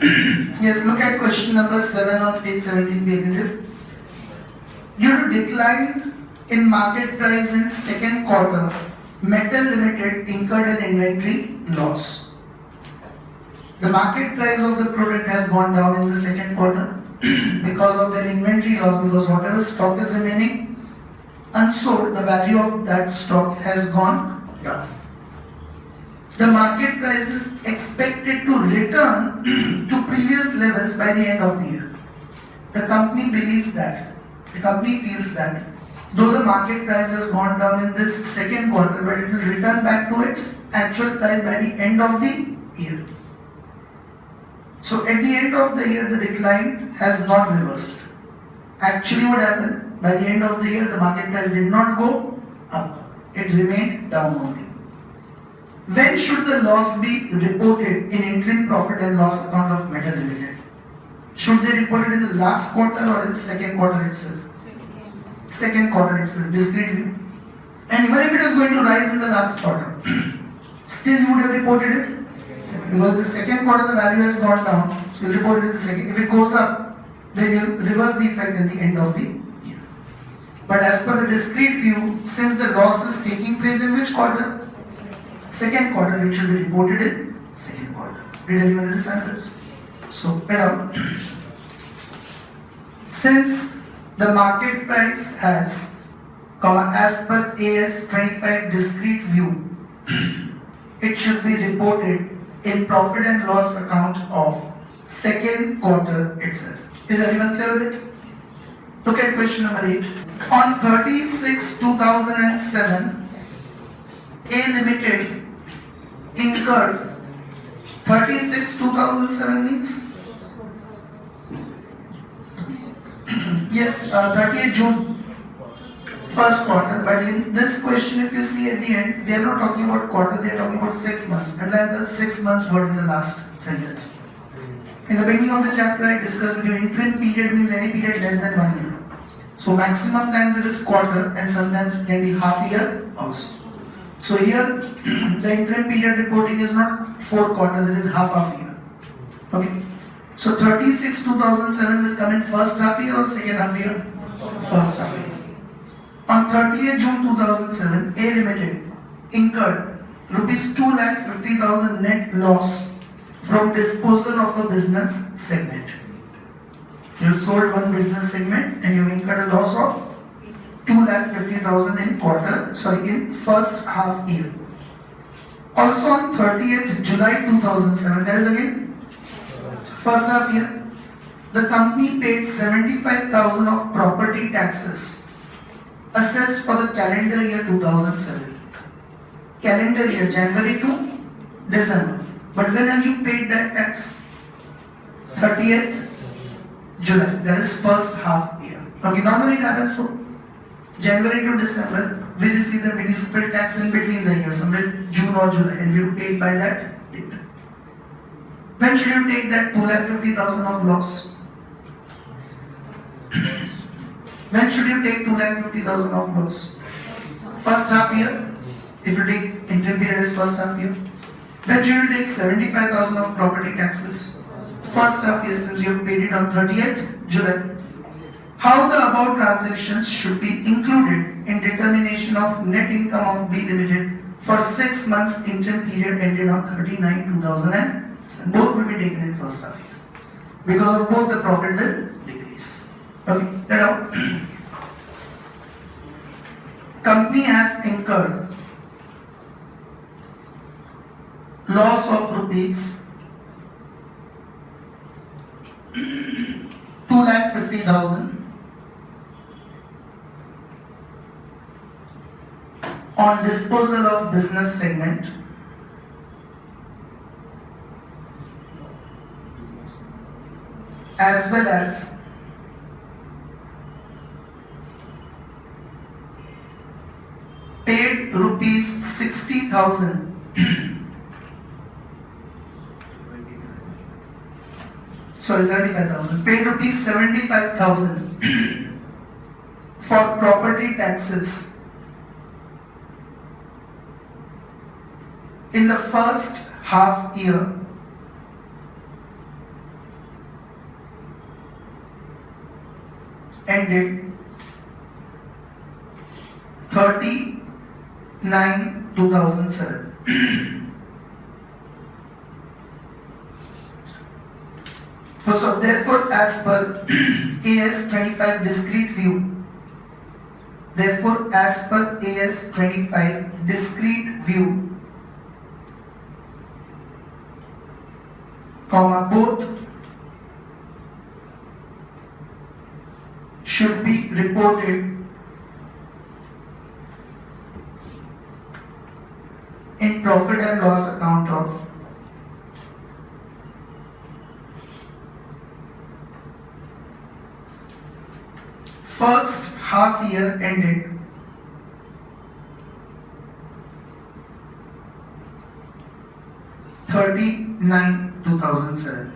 Yes, look at question number 7 on page 17 beginning. Due to decline in market price in second quarter, Metal Limited incurred an inventory loss. The market price of the product has gone down in the second quarter because of their inventory loss, because whatever stock is remaining unsold, the value of that stock has gone down. The market price is expected to return to previous levels by the end of the year. The company believes that, the company feels that, though the market price has gone down in this second quarter, but it will return back to its actual price by the end of the year. So at the end of the year, the decline has not reversed. Actually what happened, by the end of the year, the market price did not go up. It remained down only. When should the loss be reported in interim profit and loss account of Metal Limited? Should they report it in the last quarter or in the second quarter itself? Second quarter itself, discrete view. And even if it is going to rise in the last quarter, still you would have reported it? Because the second quarter the value has gone down, so you'll report it in the second. If it goes up, then you'll reverse the effect in the end of the year. But as per the discrete view, since the loss is taking place in which quarter? Second quarter, it should be reported in second quarter. Did everyone understand this? So, better. Since the market price has, as per AS 25 discrete view, it should be reported in profit and loss account of second quarter itself. Is everyone clear with it? Look at question number 8. On 30/6/2007, A Limited incurred 30/6/2007 means? Yes, 30th June, first quarter. But in this question, if you see at the end, they are not talking about quarter, they are talking about 6 months. And like the 6 months word in the last sentence. In the beginning of the chapter, I discussed with you, interim period means any period less than 1 year. So maximum times it is quarter and sometimes it can be half year also. So here, the interim period reporting is not 4 quarters, it is half year. Okay. So 30/6/2007 will come in first half year or second half year? First half year. On 30th June 2007, A Limited incurred rupees 2,50,000 net loss from disposal of a business segment. You sold one business segment and you incurred a loss of 2,50,000 in first half year. Also on 30th July 2007, there is again first half year, the company paid 75,000 of property taxes assessed for the calendar year 2007. Calendar year January to December. But when have you paid that tax? 30th July. That is first half year. Okay, normally it happens so. January to December, we receive the municipal tax in between the years, somewhere June or July, and you pay by that date. When should you take that 2,50,000 of loss? When should you take 2,50,000 of loss? First half year. If you take interim period as first half year. When should you take 75,000 of property taxes? First half year, since you have paid it on 30th July. How the above transactions should be included in determination of net income of B Limited for 6 months interim period ended on 30/9/2007. Both will be taken in first half year. Because of both, the profit will decrease. Okay, now company has incurred loss of rupees 2,50,000 on disposal of business segment as well as paid rupees 60,000 sorry 75,000 paid rupees 75,000 for property taxes in the first half year ended 30/9/2007. So therefore, as per AS 25 discrete view, therefore as per AS 25 discrete view, both should be reported in profit and loss account of first half year ended 30/9/2007.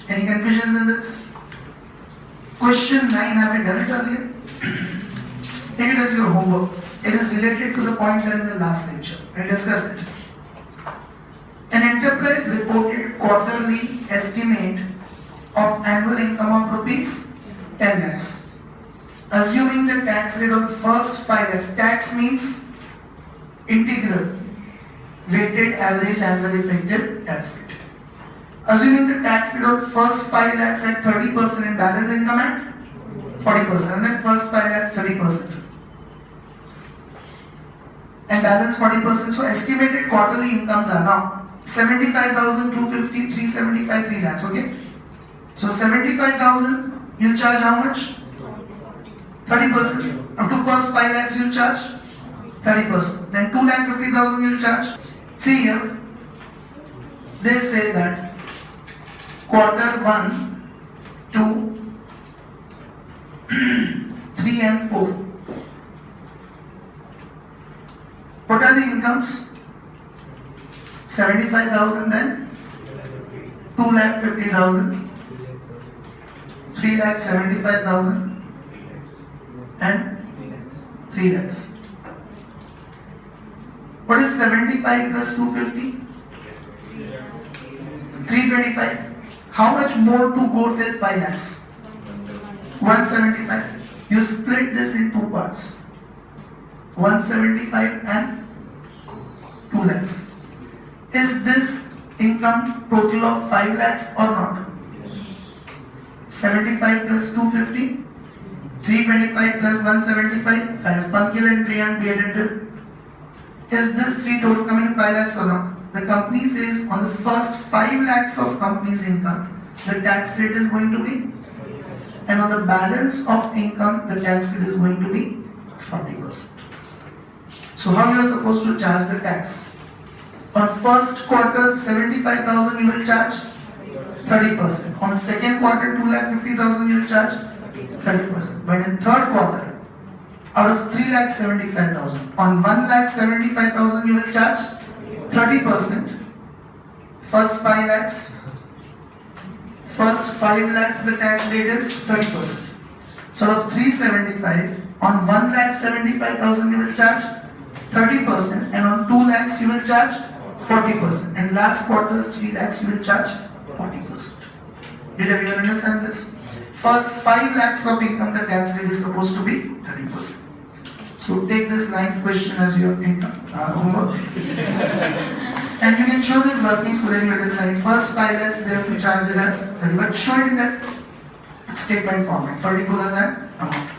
Any confusions in this? Question 9, have you done it earlier? Take it as your homework. It is related to the point done in the last lecture. We'll discuss it. An enterprise reported quarterly estimate of annual income of rupees 10 lakhs. Assuming the tax rate on first 5 lakhs, tax means integral, weighted average annual effective tax rate. Assuming the tax rate on first 5 lakhs at 30% and balance income at 40%, and then first 5 lakhs 30% and balance 40%. So estimated quarterly incomes are now 75,250, 375, 3 lakhs. Okay. So 75,000 you'll charge how much? 30%. Up to first 5 lakhs you'll charge 30%. Then 2,50,000 you'll charge. See here, they say that quarter 1, 2, 3 and 4. What are the incomes? 75,000, then 2,50,000, 3,75,000 and 3 lakhs. What is 75 plus 250? 325. How much more to go till 5 lakhs? 175. You split this in 2 parts. 175 and 2 lakhs. Is this income total of 5 lakhs or not? 75 plus 250, 325 plus 175, 5 spunkula and 3 and created. Is this 3 total coming to 5 lakhs or not? The company says on the first 5 lakhs of company's income, the tax rate is going to be, and on the balance of income, the tax rate is going to be 40%. So how you are supposed to charge the tax? On first quarter, 75,000 you will charge 30%. On second quarter, 2,50,000 you will charge 30%. But in third quarter, out of 3,75,000, on 1,75,000 you will charge 30%. First 5 lakhs, first 5 lakhs the tax rate is 30%. So out of 375, on 1,75,000 you will charge 30%, and on 2 lakhs you will charge 40%, and last quarter's 3 lakhs you will charge 40%. Did everyone understand this? First 5 lakhs of income, the tax rate is supposed to be 30%. So take this 9th question as your income homework. And you can show this working so that you decide first 5 lakhs they have to charge it as 30, but show it in that statement format, particular than amount.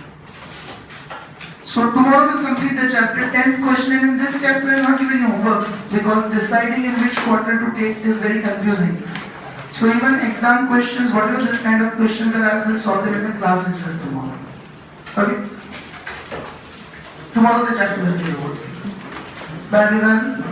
So tomorrow we'll complete the chapter. 10th question, and in this chapter I will not give any homework because deciding in which quarter to take is very confusing. So even exam questions, whatever this kind of questions are asked, we'll solve them in the class itself tomorrow. Okay? Tomorrow the chapter will be over. Bye everyone.